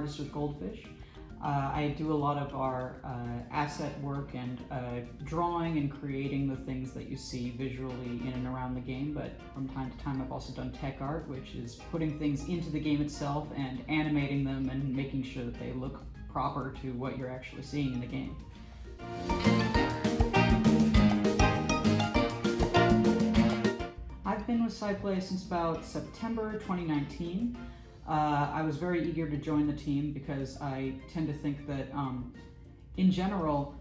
artist with Goldfish. I do a lot of our asset work and drawing and creating the things that you see visually in and around the game, but from time to time I've also done tech art, which is putting things into the game itself and animating them and making sure that they look proper to what you're actually seeing in the game. I've been with SciPlay since about September 2019. I was very eager to join the team because I tend to think that, in general,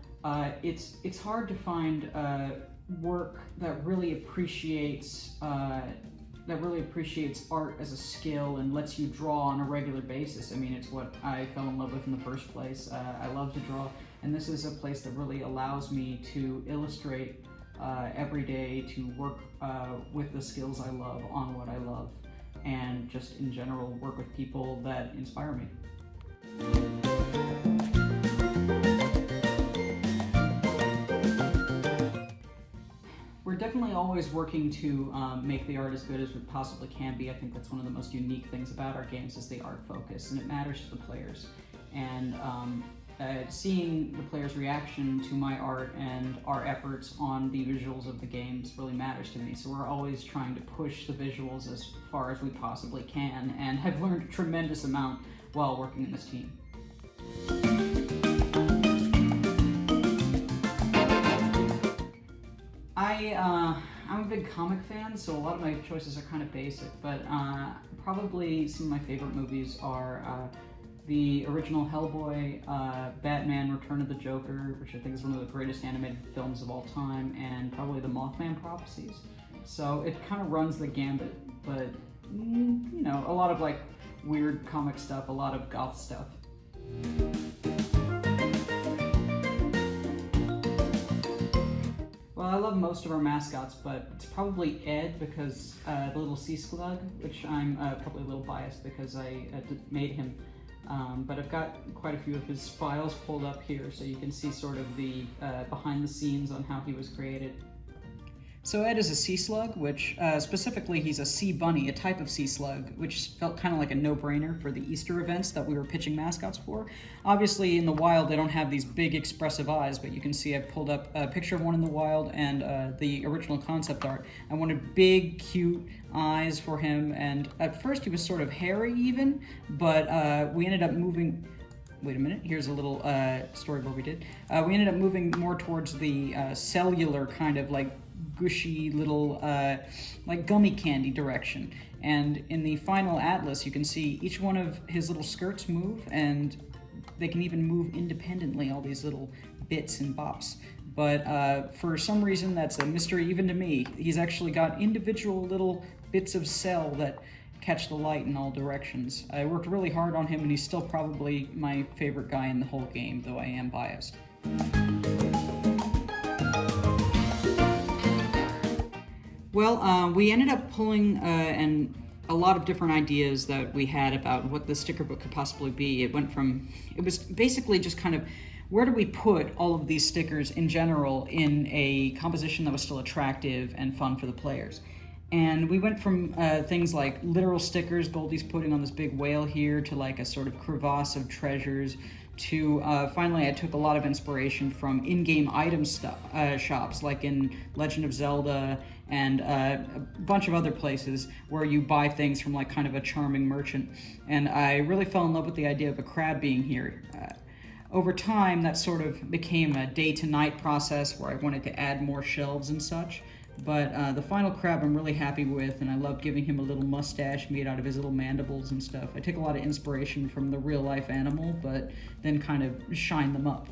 it's hard to find work that really appreciates art as a skill and lets you draw on a regular basis. I mean, it's what I fell in love with in the first place. I love to draw, and this is a place that really allows me to illustrate every day, to work with the skills I love on what I love, and just in general work with people that inspire me. We're definitely always working to make the art as good as we possibly can be. I think that's one of the most unique things about our games is the art focus, and it matters to the players. And seeing the players' reaction to my art and our efforts on the visuals of the games really matters to me. So we're always trying to push the visuals as far as we possibly can, and have learned a tremendous amount while working in this team. I'm a big comic fan, so a lot of my choices are kind of basic, but probably some of my favorite movies are the original Hellboy, Batman Return of the Joker, which I think is one of the greatest animated films of all time, and probably the Mothman Prophecies. So it kind of runs the gambit, but you know, a lot of like weird comic stuff, a lot of goth stuff. Well, I love most of our mascots, but it's probably Ed, because the little sea slug, which I'm probably a little biased because I made him. But I've got quite a few of his files pulled up here, so you can see sort of the behind the scenes on how he was created. So Ed is a sea slug, which specifically he's a sea bunny, a type of sea slug, which felt kind of like a no-brainer for the Easter events that we were pitching mascots for. Obviously in the wild they don't have these big expressive eyes, but you can see I pulled up a picture of one in the wild and the original concept art. I wanted big, cute eyes for him, and at first he was sort of hairy even, but we ended up moving... Wait a minute, here's a little storyboard we did. We ended up moving more towards the cellular kind of like gushy little like gummy candy direction. And in the final atlas you can see each one of his little skirts move, and they can even move independently, all these little bits and bops. But for some reason that's a mystery even to me. He's actually got individual little bits of cell that catch the light in all directions. I worked really hard on him, and he's still probably my favorite guy in the whole game, though I am biased. Well, we ended up pulling a lot of different ideas that we had about what the sticker book could possibly be. It was basically just kind of, where do we put all of these stickers in general in a composition that was still attractive and fun for the players? And we went from things like literal stickers, Goldie's putting on this big whale here, to like a sort of crevasse of treasures, to finally I took a lot of inspiration from in-game item shops, like in Legend of Zelda and a bunch of other places where you buy things from like kind of a charming merchant. And I really fell in love with the idea of a crab being here. Over time, that sort of became a day-to-night process where I wanted to add more shelves and such. But the final crab I'm really happy with, and I love giving him a little mustache made out of his little mandibles and stuff. I take a lot of inspiration from the real-life animal, but then kind of shine them up.